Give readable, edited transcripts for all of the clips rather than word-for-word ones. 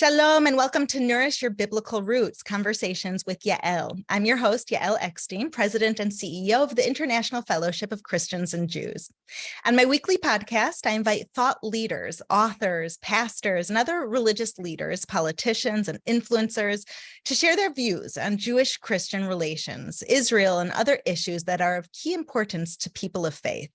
Shalom and welcome to Nourish Your Biblical Roots, Conversations with Yael. I'm your host, Yael Eckstein, President and CEO of the International Fellowship of Christians and Jews. On my weekly podcast, I invite thought leaders, authors, pastors, and other religious leaders, politicians, and influencers to share their views on Jewish-Christian relations, Israel, and other issues that are of key importance to people of faith.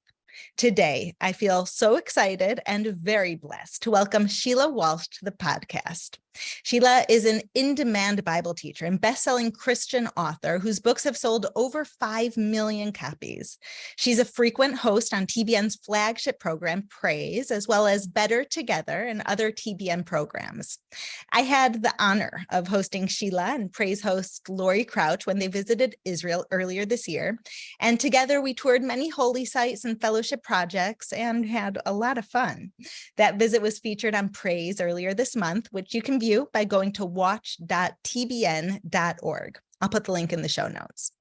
Today, I feel so excited and very blessed to welcome Sheila Walsh to the podcast. Sheila is an in-demand Bible teacher and best-selling Christian author whose books have sold over 5 million copies. She's a frequent host on TBN's flagship program, Praise, as well as Better Together and other TBN programs. I had the honor of hosting Sheila and Praise host Lori Crouch when they visited Israel earlier this year, and together we toured many holy sites and fellowship projects and had a lot of fun. That visit was featured on Praise earlier this month, which you can view by going to watch.tbn.org. I'll put the link in the show notes.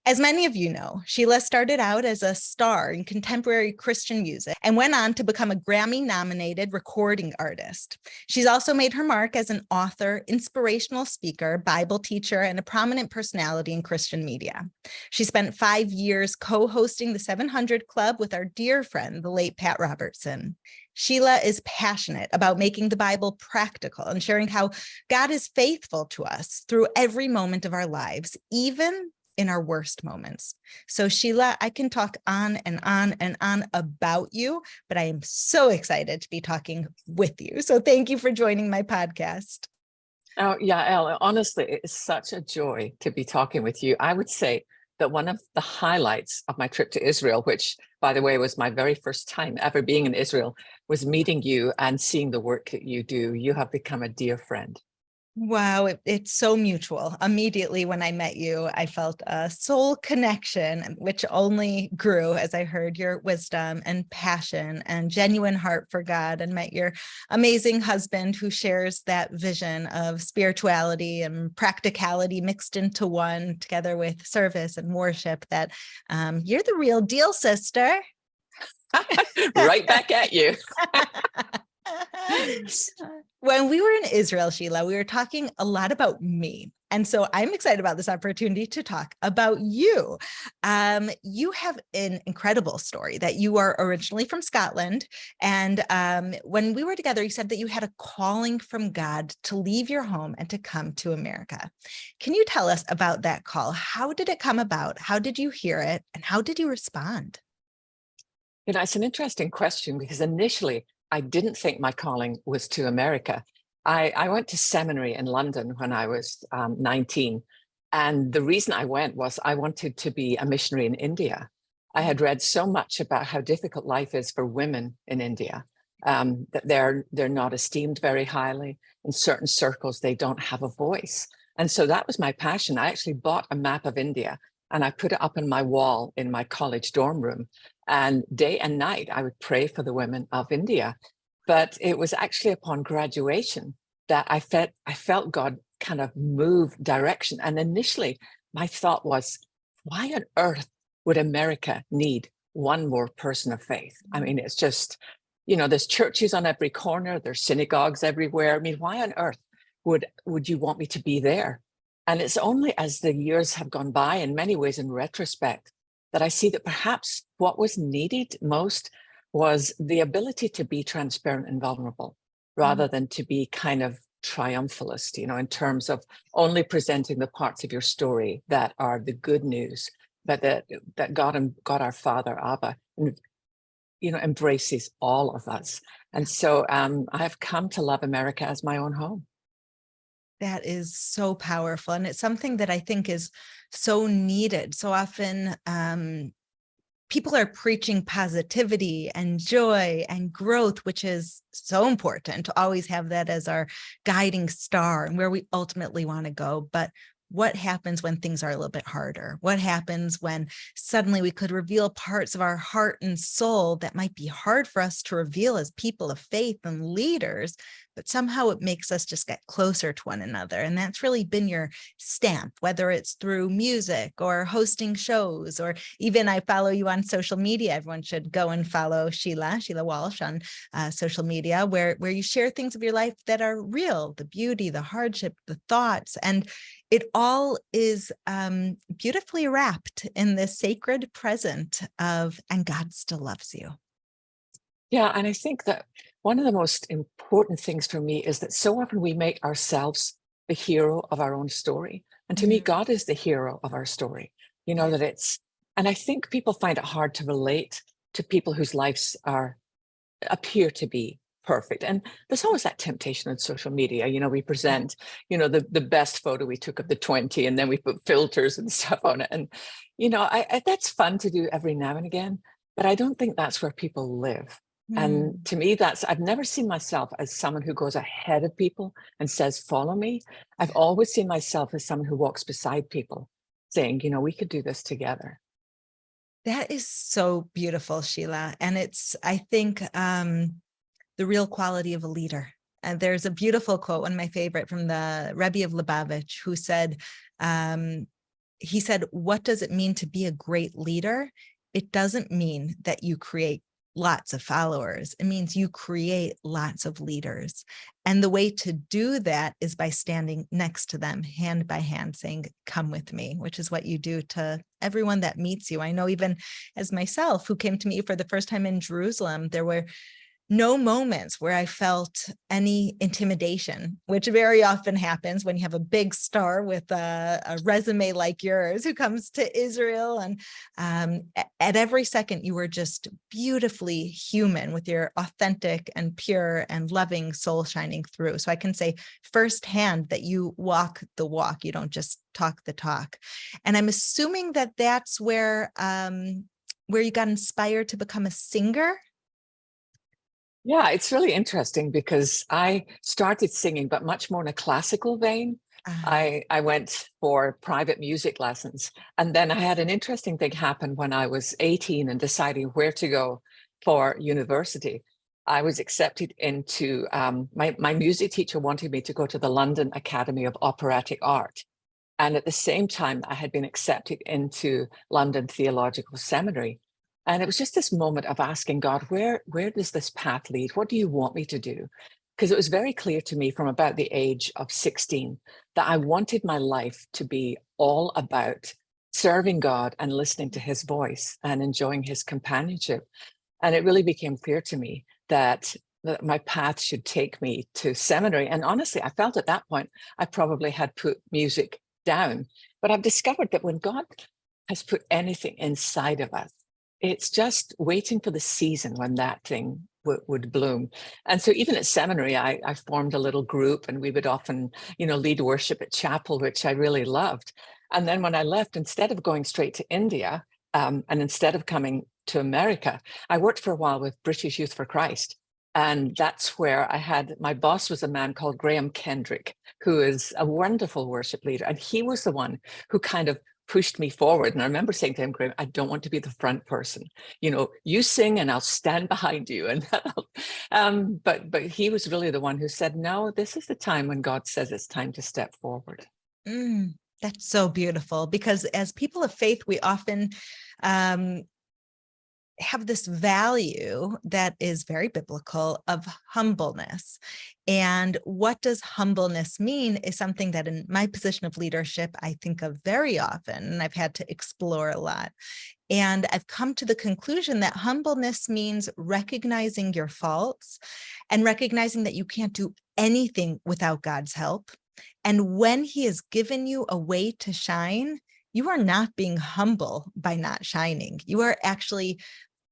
As many of you know, Sheila started out as a star in contemporary Christian music and went on to become a Grammy-nominated recording artist. She's also made her mark as an author, inspirational speaker, Bible teacher, and a prominent personality in Christian media. She spent 5 years co-hosting the 700 Club with our dear friend, the late Pat Robertson. Sheila is passionate about making the Bible practical and sharing how God is faithful to us through every moment of our lives, even in our worst moments. So Sheila, I can talk on and on and on about you, but I am so excited to be talking with you. So thank you for joining my podcast. Oh, Yael, honestly, it is such a joy to be talking with you. I would say that one of the highlights of my trip to Israel, which, by the way, was my very first time ever being in Israel, was meeting you and seeing the work that you do. You have become a dear friend. Wow, it's so mutual. Immediately when I met you, I felt a soul connection, which only grew as I heard your wisdom and passion and genuine heart for God, and met your amazing husband who shares that vision of spirituality and practicality mixed into one, together with service and worship. That you're the real deal, sister. Right back at you. When we were in Israel, Sheila, we were talking a lot about me. And so I'm excited about this opportunity to talk about you. You have an incredible story that you are originally from Scotland. And when we were together, you said that you had a calling from God to leave your home and to come to America. Can you tell us about that call? How did it come about? How did you hear it? And how did you respond? You know, it's an interesting question because initially, I didn't think my calling was to America. I went to seminary in London when I was 19. And the reason I went was I wanted to be a missionary in India. I had read so much about how difficult life is for women in India, that they're not esteemed very highly. In certain circles, they don't have a voice. And so that was my passion. I actually bought a map of India and I put it up on my wall in my college dorm room. And day and night, I would pray for the women of India. But it was actually upon graduation that I felt God kind of move direction. And initially, my thought was, why on earth would America need one more person of faith? I mean, it's just, you know, there's churches on every corner, there's synagogues everywhere. I mean, why on earth would you want me to be there? And it's only as the years have gone by, in many ways in retrospect, that I see that perhaps what was needed most was the ability to be transparent and vulnerable, rather than to be kind of triumphalist, you know, in terms of only presenting the parts of your story that are the good news, but that God our Father, Abba, you know, embraces all of us. And so I have come to love America as my own home. That is so powerful. And it's something that I think is so needed. So often people are preaching positivity and joy and growth, which is so important to always have that as our guiding star and where we ultimately want to go. But what happens when things are a little bit harder? What happens when suddenly we could reveal parts of our heart and soul that might be hard for us to reveal as people of faith and leaders, but somehow it makes us just get closer to one another. And that's really been your stamp, whether it's through music or hosting shows, or even I follow you on social media. Everyone should go and follow Sheila Walsh on social media, where you share things of your life that are real, the beauty, the hardship, the thoughts, and it all is beautifully wrapped in this sacred present of, and God still loves you. Yeah, and I think that one of the most important things for me is that so often we make ourselves the hero of our own story. And to me, God is the hero of our story. You know, that it's, and I think people find it hard to relate to people whose lives appear to be perfect. And there's always that temptation on social media. You know, we present, you know, the best photo we took of the 20, and then we put filters and stuff on it. And, you know, I that's fun to do every now and again, but I don't think that's where people live. And to me, I've never seen myself as someone who goes ahead of people and says, follow me. I've always seen myself as someone who walks beside people saying, you know, we could do this together. That is so beautiful, Sheila. And it's, I think, the real quality of a leader. And there's a beautiful quote, one of my favorite, from the Rebbe of Lubavitch, who said, he said, what does it mean to be a great leader? It doesn't mean that you create lots of followers. It means you create lots of leaders. And the way to do that is by standing next to them, hand by hand, saying, come with me, which is what you do to everyone that meets you. I know, even as myself, who came to meet you for the first time in Jerusalem, there were no moments where I felt any intimidation, which very often happens when you have a big star with a resume like yours who comes to Israel. And at every second, you were just beautifully human with your authentic and pure and loving soul shining through. So I can say firsthand that you walk the walk. You don't just talk the talk. And I'm assuming that that's where you got inspired to become a singer. Yeah, it's really interesting because I started singing, but much more in a classical vein. I went for private music lessons. And then I had an interesting thing happen when I was 18 and deciding where to go for university. I was accepted into, my music teacher wanted me to go to the London Academy of Operatic Art. And at the same time, I had been accepted into London Theological Seminary. And it was just this moment of asking God, where does this path lead? What do you want me to do? Because it was very clear to me from about the age of 16 that I wanted my life to be all about serving God and listening to his voice and enjoying his companionship. And it really became clear to me that my path should take me to seminary. And honestly, I felt at that point, I probably had put music down. But I've discovered that when God has put anything inside of us, it's just waiting for the season when that thing would bloom. And so even at seminary, I formed a little group, and we would often, you know, lead worship at chapel, which I really loved. And then when I left, instead of going straight to India, and instead of coming to America, I worked for a while with British Youth for Christ. And that's where my boss was a man called Graham Kendrick, who is a wonderful worship leader. And he was the one who kind of pushed me forward. And I remember saying to him, Graham, I don't want to be the front person. You know, you sing and I'll stand behind you. And but he was really the one who said, no, this is the time when God says it's time to step forward. That's so beautiful, because as people of faith, we often have this value that is very biblical of humbleness. And what does humbleness mean is something that in my position of leadership, I think of very often, and I've had to explore a lot. And I've come to the conclusion that humbleness means recognizing your faults and recognizing that you can't do anything without God's help. And when he has given you a way to shine, you are not being humble by not shining. You are actually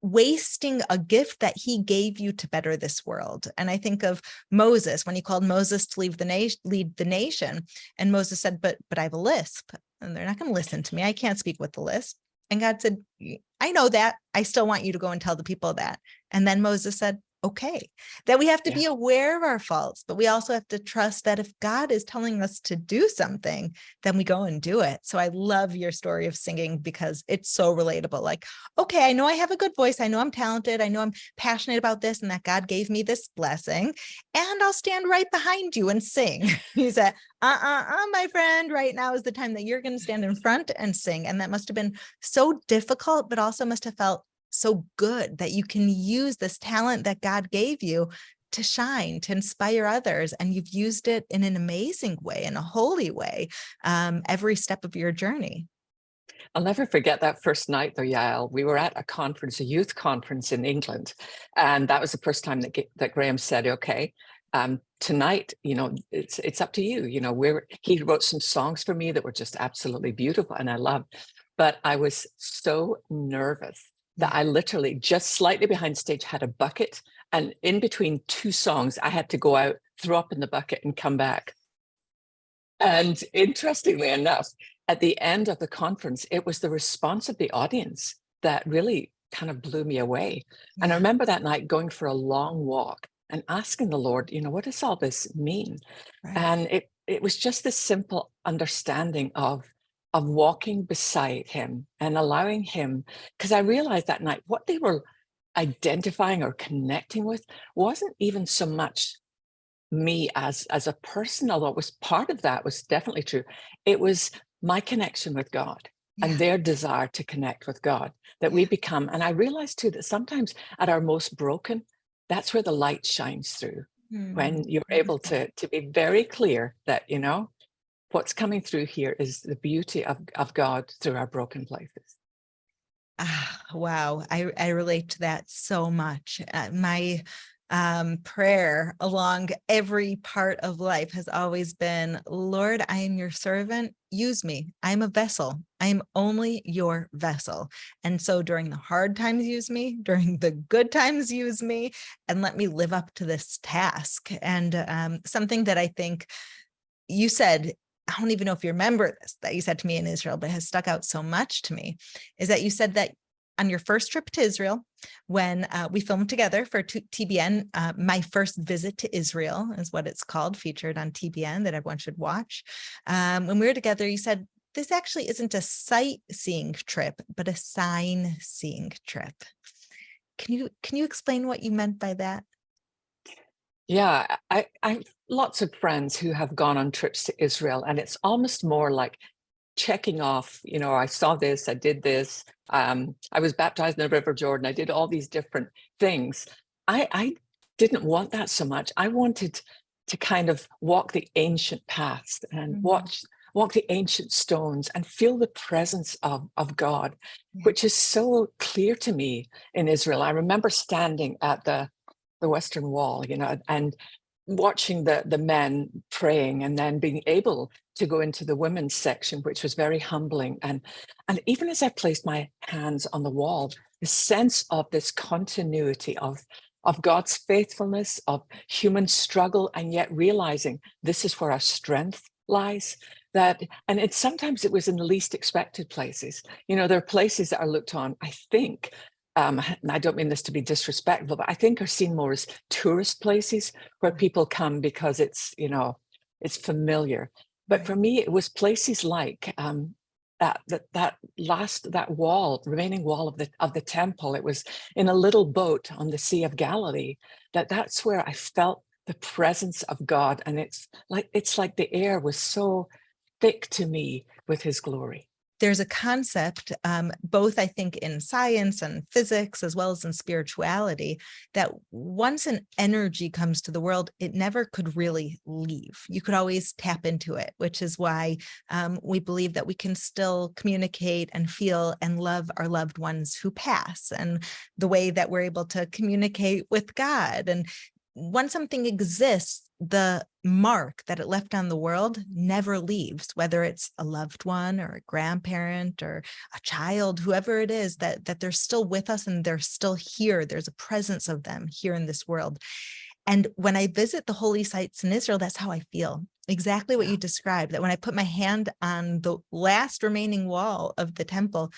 wasting a gift that he gave you to better this world. And I think of Moses, when he called Moses to lead the nation. And Moses said, but I have a lisp, and they're not going to listen to me. I can't speak with the lisp. And God said, I know that. I still want you to go and tell the people that. And then Moses said, okay, that we have to Yeah. be aware of our faults, but we also have to trust that if God is telling us to do something, then we go and do it. So I love your story of singing because it's so relatable. Like, okay, I know I have a good voice. I know I'm talented. I know I'm passionate about this and that God gave me this blessing, and I'll stand right behind you and sing. He said, my friend, right now is the time that you're going to stand in front and sing. And that must have been so difficult, but also must have felt so good that you can use this talent that God gave you to shine, to inspire others. And you've used it in an amazing way, in a holy way, every step of your journey. I'll never forget that first night though, Yael. We were at a conference, a youth conference in England. And that was the first time that Graham said, okay, tonight, it's up to you. He wrote some songs for me that were just absolutely beautiful and I loved, but I was so nervous that I literally just slightly behind stage had a bucket, and in between two songs, I had to go out, throw up in the bucket and come back. And interestingly enough, at the end of the conference, it was the response of the audience that really kind of blew me away. And I remember that night going for a long walk and asking the Lord, what does all this mean? Right. And it was just this simple understanding of walking beside him and allowing him, because I realized that night what they were identifying or connecting with wasn't even so much me as a person, although it was part of that was definitely true. It was my connection with God and their desire to connect with God that we become. And I realized too that sometimes at our most broken, that's where the light shines through. When you're able to be very clear that, what's coming through here is the beauty of God through our broken places. Wow. I relate to that so much. My prayer along every part of life has always been, Lord, I am your servant. Use me. I'm a vessel. I am only your vessel. And so during the hard times, use me. During the good times, use me. And let me live up to this task. And something that I think you said, I don't even know if you remember this, that you said to me in Israel, but has stuck out so much to me, is that you said that on your first trip to Israel, when we filmed together for TBN, my first visit to Israel is what it's called, featured on TBN, that everyone should watch. When we were together, you said, this actually isn't a sightseeing trip, but a sign-seeing trip. Can you explain what you meant by that? Yeah, I have lots of friends who have gone on trips to Israel, and it's almost more like checking off, I saw this, I did this, I was baptized in the River Jordan, I did all these different things. I didn't want that so much. I wanted to kind of walk the ancient paths and walk the ancient stones and feel the presence of God, which is so clear to me in Israel. I remember standing at the Western Wall, and watching the men praying, and then being able to go into the women's section, which was very humbling. And even as I placed my hands on the wall, the sense of this continuity of God's faithfulness, of human struggle, and yet realizing this is where our strength lies. And sometimes it was in the least expected places. There are places that are looked on, I think, and I don't mean this to be disrespectful, but I think are seen more as tourist places where people come because it's familiar. But for me, it was places like that wall, remaining wall of the temple. It was in a little boat on the Sea of Galilee. That's where I felt the presence of God, and it's like the air was so thick to me with His glory. There's a concept, both I think in science and physics, as well as in spirituality, that once an energy comes to the world, it never could really leave. You could always tap into it, which is why we believe that we can still communicate and feel and love our loved ones who pass, and the way that we're able to communicate with God. And once something exists, the mark that it left on the world never leaves, whether it's a loved one or a grandparent or a child, whoever it is, that they're still with us and they're still here. There's a presence of them here in this world. And when I visit the holy sites in Israel, that's how I feel. Exactly what you described, that when I put my hand on the last remaining wall of the temple,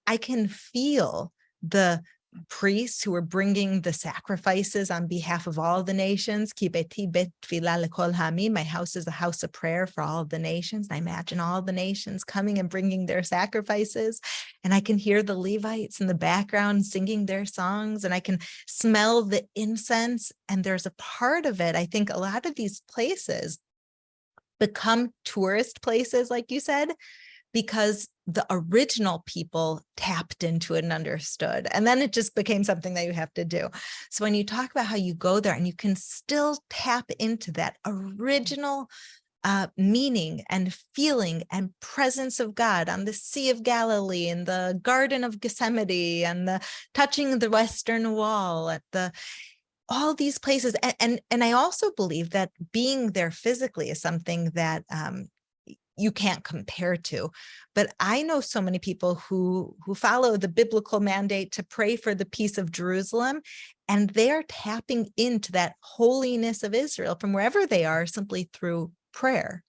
I can feel the priests who were bringing the sacrifices on behalf of all the nations. Ki beti bet tefillah lekol ha'amim. My house is a house of prayer for all the nations. And I imagine all the nations coming and bringing their sacrifices. And I can hear the Levites in the background singing their songs, and I can smell the incense. And there's a part of it, I think a lot of these places become tourist places, like you said, because the original people tapped into it and understood. And then it just became something that you have to do. So when you talk about how you go there and you can still tap into that original meaning and feeling and presence of God on the Sea of Galilee, in the Garden of Gethsemane, and the touching the Western Wall, at the all these places. And I also believe that being there physically is something that you can't compare to. But I know so many people who follow the biblical mandate to pray for the peace of Jerusalem, and they're tapping into that holiness of Israel from wherever they are simply through prayer.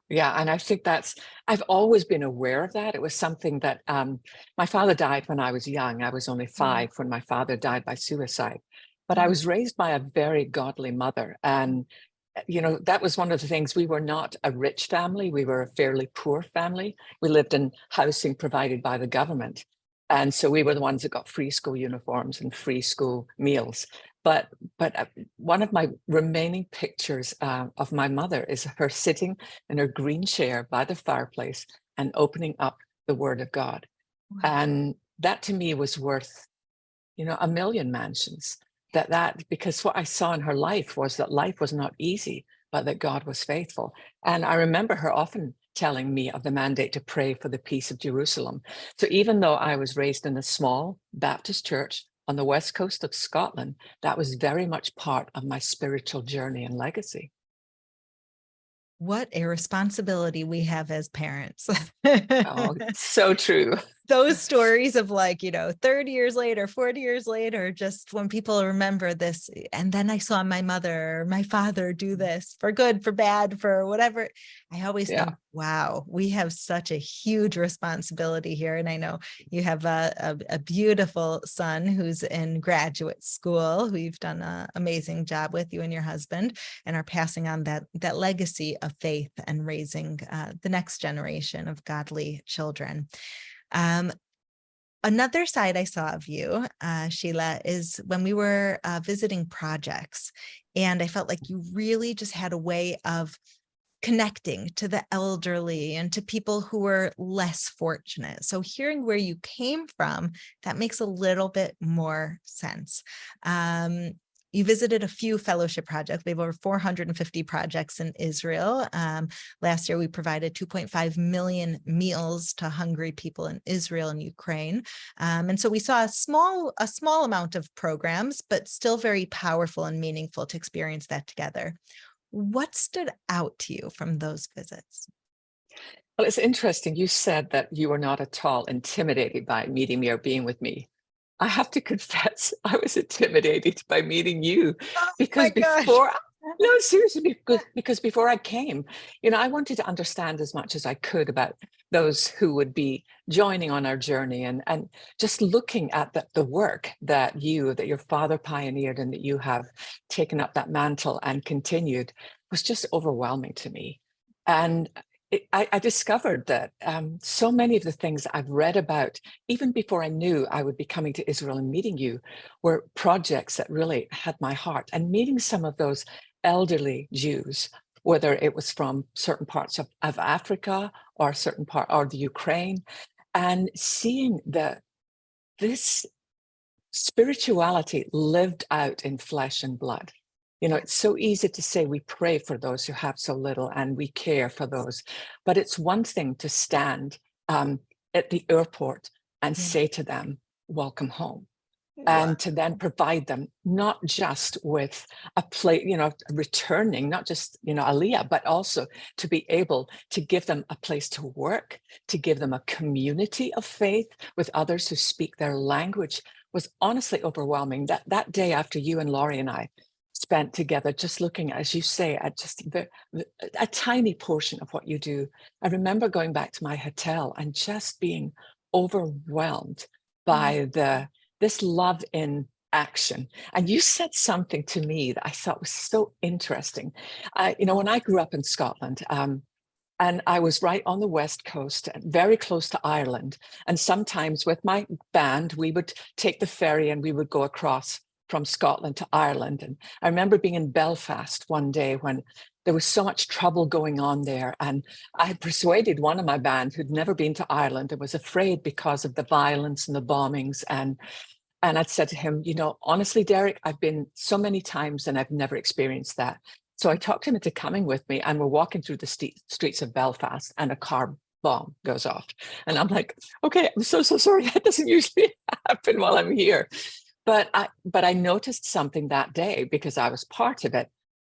Yeah. And I think I've always been aware of that. It was something that my father died when I was young. I was only 5 when my father died by suicide. But I was raised by a very godly mother. And, that was one of the things. We were not a rich family. We were a fairly poor family. We lived in housing provided by the government. And so we were the ones that got free school uniforms and free school meals. But one of my remaining pictures of my mother is her sitting in her green chair by the fireplace and opening up the Word of God. Wow. And that to me was worth, a million mansions. Because what I saw in her life was that life was not easy, but that God was faithful. And I remember her often telling me of the mandate to pray for the peace of Jerusalem. So even though I was raised in a small Baptist church on the west coast of Scotland, that was very much part of my spiritual journey and legacy. What a responsibility we have as parents. Oh, so true. Those stories of 30 years later, 40 years later, just when people remember this, and then I saw my mother or my father do this for good, for bad, for whatever. I always think, wow, we have such a huge responsibility here. And I know you have a beautiful son who's in graduate school, who you've done an amazing job with, you and your husband, and are passing on that legacy of faith and raising the next generation of godly children. Another side I saw of you, Sheila, is when we were visiting projects, and I felt like you really just had a way of connecting to the elderly and to people who were less fortunate. So hearing where you came from, that makes a little bit more sense. You visited a few fellowship projects. We have over 450 projects in Israel. Last year, we provided 2.5 million meals to hungry people in Israel and Ukraine. And so we saw a small amount of programs, but still very powerful and meaningful to experience that together. What stood out to you from those visits? Well, it's interesting. You said that you were not at all intimidated by meeting me or being with me. I have to confess, I was intimidated by meeting you because seriously, because before I came, I wanted to understand as much as I could about those who would be joining on our journey, and just looking at the work that your father pioneered and that you have taken up that mantle and continued was just overwhelming to me. And I discovered that so many of the things I've read about, even before I knew I would be coming to Israel and meeting you, were projects that really had my heart. And meeting some of those elderly Jews, whether it was from certain parts of Africa or or the Ukraine, and seeing this spirituality lived out in flesh and blood. It's so easy to say we pray for those who have so little and we care for those, but it's one thing to stand at the airport and say to them, welcome home. And to then provide them not just with a place, returning, not just, Aliyah, but also to be able to give them a place to work, to give them a community of faith with others who speak their language, was honestly overwhelming. That day after you and Laurie and I spent together, just looking, as you say, at just a tiny portion of what you do. I remember going back to my hotel and just being overwhelmed by the this love in action. And you said something to me that I thought was so interesting. When I grew up in Scotland, and I was right on the West Coast, very close to Ireland. And sometimes with my band, we would take the ferry and we would go across from Scotland to Ireland. And I remember being in Belfast one day when there was so much trouble going on there. And I had persuaded one of my band who'd never been to Ireland and was afraid because of the violence and the bombings. And I'd said to him, honestly, Derek, I've been so many times and I've never experienced that. So I talked him into coming with me, and we're walking through the streets of Belfast, and a car bomb goes off. And I'm like, okay, I'm so sorry. That doesn't usually happen while I'm here. But I noticed something that day because I was part of it.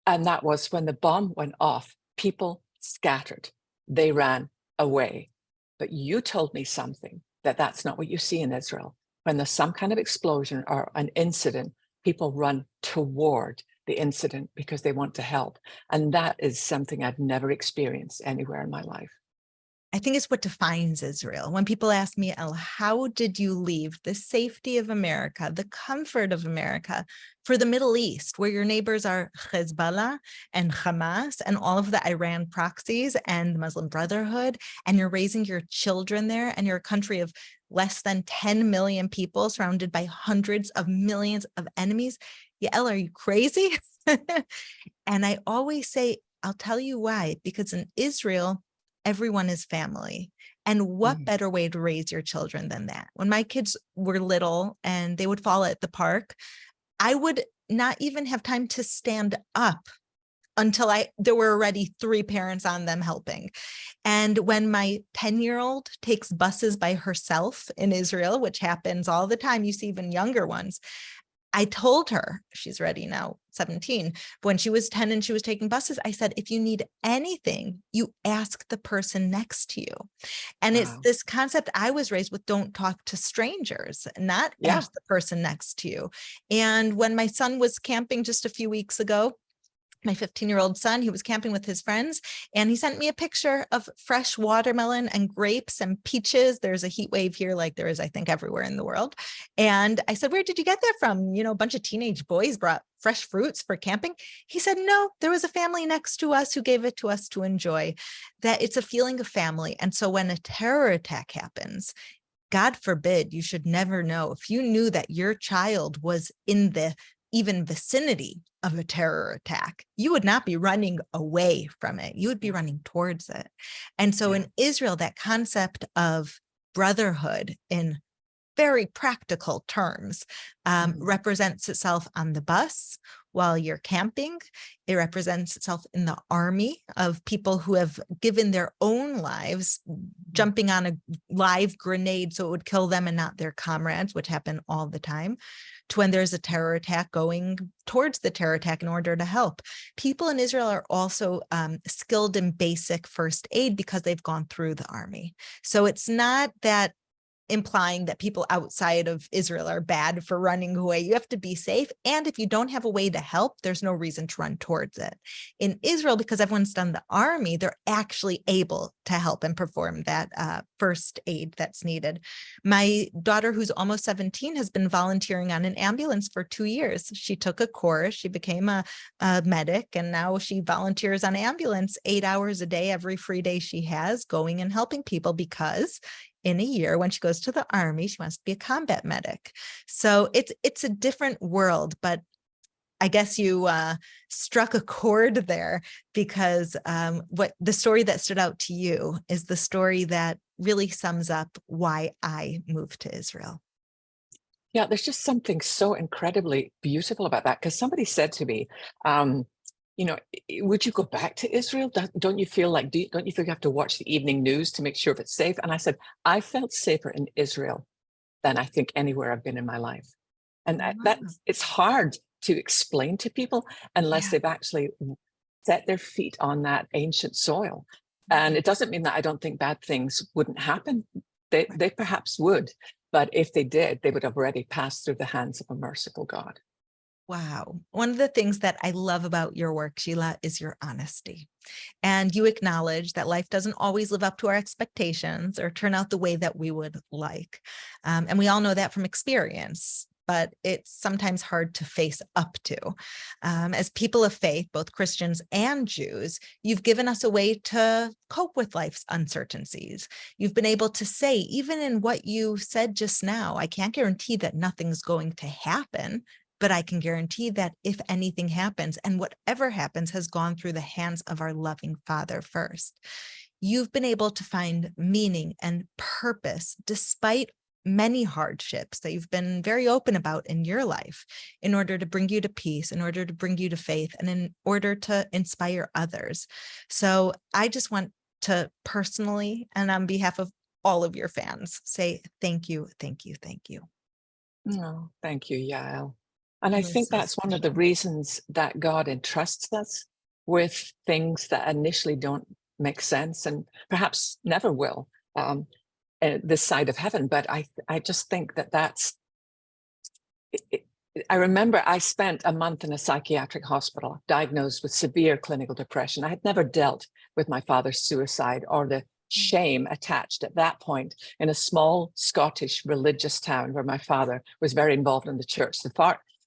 And that was when the bomb went off, people scattered. They ran away. But you told me something that's not what you see in Israel. When there's some kind of explosion or an incident, people run toward the incident because they want to help. And that is something I've never experienced anywhere in my life. I think it's what defines Israel. When people ask me, El, how did you leave the safety of America, the comfort of America for the Middle East, where your neighbors are Hezbollah and Hamas and all of the Iran proxies and the Muslim Brotherhood, and you're raising your children there, and you're a country of less than 10 million people surrounded by hundreds of millions of enemies? Yael, are you crazy? And I always say, I'll tell you why, because in Israel, everyone is family. And what better way to raise your children than that? When my kids were little and they would fall at the park, I would not even have time to stand up until there were already 3 parents on them helping. And when my 10-year-old takes buses by herself in Israel, which happens all the time, you see even younger ones, I told her, she's ready now, 17, but when she was 10 and she was taking buses, I said, if you need anything, you ask the person next to you. And It's this concept I was raised with: don't talk to strangers, not ask the person next to you. And when my son was camping just a few weeks ago, my 15-year-old son, he was camping with his friends, and he sent me a picture of fresh watermelon and grapes and peaches. There's a heat wave here, like there is, I think, everywhere in the world. And I said, where did you get that from? A bunch of teenage boys brought fresh fruits for camping. He said, no, there was a family next to us who gave it to us to enjoy. That it's a feeling of family. And so when a terror attack happens, God forbid, you should never know. If you knew that your child was in the even vicinity of a terror attack, you would not be running away from it. You would be running towards it. And so in Israel, that concept of brotherhood in very practical terms represents itself on the bus while you're camping. It represents itself in the army of people who have given their own lives, jumping on a live grenade so it would kill them and not their comrades, which happen all the time, to when there's a terror attack, going towards the terror attack in order to help. People in Israel are also skilled in basic first aid because they've gone through the army. So it's not that implying that people outside of Israel are bad for running away. You have to be safe. And if you don't have a way to help, there's no reason to run towards it. In Israel, because everyone's done the army, they're actually able to help and perform that first aid that's needed. My daughter, who's almost 17, has been volunteering on an ambulance for 2 years. She took a course, she became a medic, and now she volunteers on ambulance 8 hours a day, every free day she has, going and helping people, because in a year, when she goes to the army, she wants to be a combat medic. So it's a different world, but I guess you struck a chord there, because what the story that stood out to you is the story that really sums up why I moved to Israel. Yeah, there's just something so incredibly beautiful about that, because somebody said to me, would you go back to Israel? Don't you feel like, don't you feel you have to watch the evening news to make sure if it's safe? And I said, I felt safer in Israel than I think anywhere I've been in my life. And it's hard to explain to people unless they've actually set their feet on that ancient soil. And it doesn't mean that I don't think bad things wouldn't happen. They perhaps would, but if they did, they would have already passed through the hands of a merciful God. Wow. One of the things that I love about your work, Sheila, is your honesty. And you acknowledge that life doesn't always live up to our expectations or turn out the way that we would like. And we all know that from experience, but it's sometimes hard to face up to. As people of faith, both Christians and Jews, you've given us a way to cope with life's uncertainties. You've been able to say, even in what you said just now, I can't guarantee that nothing's going to happen, but I can guarantee that if anything happens, and whatever happens has gone through the hands of our loving Father first. You've been able to find meaning and purpose despite many hardships that you've been very open about in your life, in order to bring you to peace, in order to bring you to faith, and in order to inspire others. So I just want to personally, and on behalf of all of your fans, say thank you, thank you, thank you. No, thank you, Yael. And I You are think so that's one of the special. reasons that God entrusts us with things that initially don't make sense and perhaps never will this side of heaven. But I just think that that's, I remember I spent a month in a psychiatric hospital diagnosed with severe clinical depression. I had never dealt with my father's suicide or the shame attached at that point in a small Scottish religious town where my father was very involved in the church.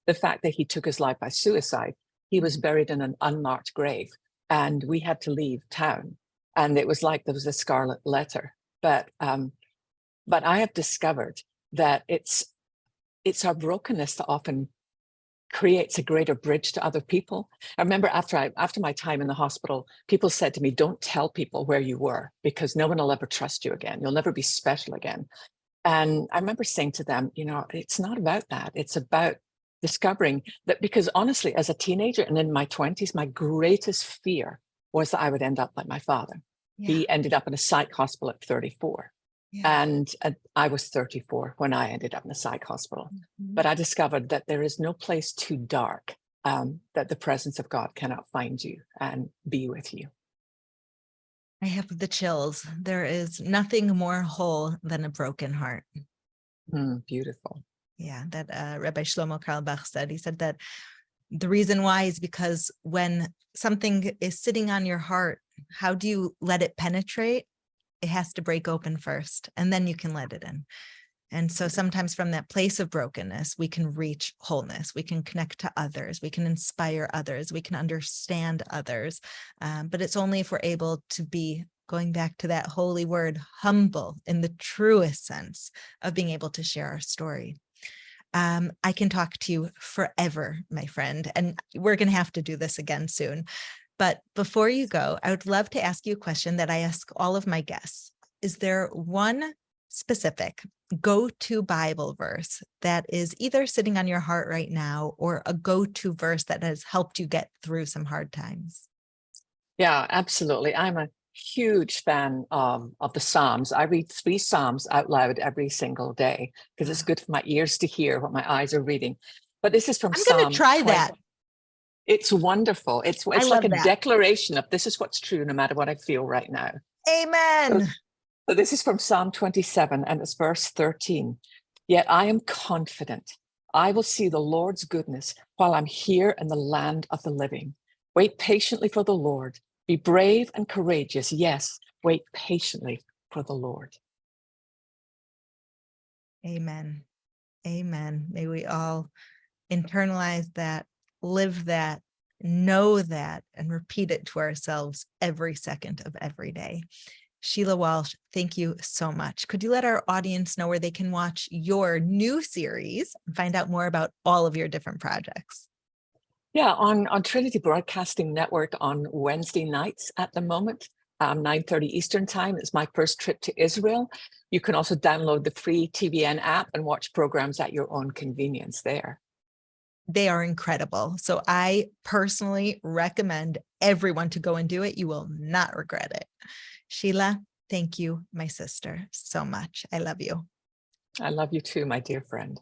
The fact that he took his life by suicide, he was buried in an unmarked grave and we had to leave town. And it was like there was a scarlet letter. But I have discovered that it's our brokenness that often creates a greater bridge to other people. I remember after my time in the hospital, people said to me, don't tell people where you were because no one will ever trust you again. You'll never be special again. And I remember saying to them, it's not about that. It's about discovering that, because honestly, as a teenager and in my 20s, my greatest fear was that I would end up like my father. Yeah. He ended up in a psych hospital at 34. Yeah. And I was 34 when I ended up in a psych hospital. Mm-hmm. But I discovered that there is no place too dark that the presence of God cannot find you and be with you. I have the chills. There is nothing more whole than a broken heart. Beautiful. Yeah, that Rabbi Shlomo Carlebach said. He said that the reason why is because when something is sitting on your heart, how do you let it penetrate? It has to break open first, and then you can let it in. And so sometimes from that place of brokenness, we can reach wholeness. We can connect to others. We can inspire others. We can understand others. But it's only if we're able to be, going back to that holy word, humble in the truest sense of being able to share our story. I can talk to you forever, my friend, and we're going to have to do this again soon. But before you go, I would love to ask you a question that I ask all of my guests. Is there one specific go-to Bible verse that is either sitting on your heart right now or a go-to verse that has helped you get through some hard times? Yeah, absolutely. I'm a huge fan of the Psalms. I read 3 Psalms out loud every single day because it's good for my ears to hear what my eyes are reading. But this is from I'm Psalm going to try 20. that. It's wonderful. It's like a declaration of this is what's true no matter what I feel right now. Amen. So this is from Psalm 27 and it's verse 13. Yet I am confident I will see the Lord's goodness while I'm here in the land of the living. Wait patiently for the Lord. Be brave and courageous. Yes, wait patiently for the Lord. Amen. Amen. May we all internalize that, live that, know that, and repeat it to ourselves every second of every day. Sheila Walsh, thank you so much. Could you let our audience know where they can watch your new series and find out more about all of your different projects? Yeah, on Trinity Broadcasting Network on Wednesday nights at the moment, 9:30 Eastern time. It's my first trip to Israel. You can also download the free TBN app and watch programs at your own convenience there. They are incredible. So I personally recommend everyone to go and do it. You will not regret it. Sheila, thank you, my sister, so much. I love you. I love you too, my dear friend.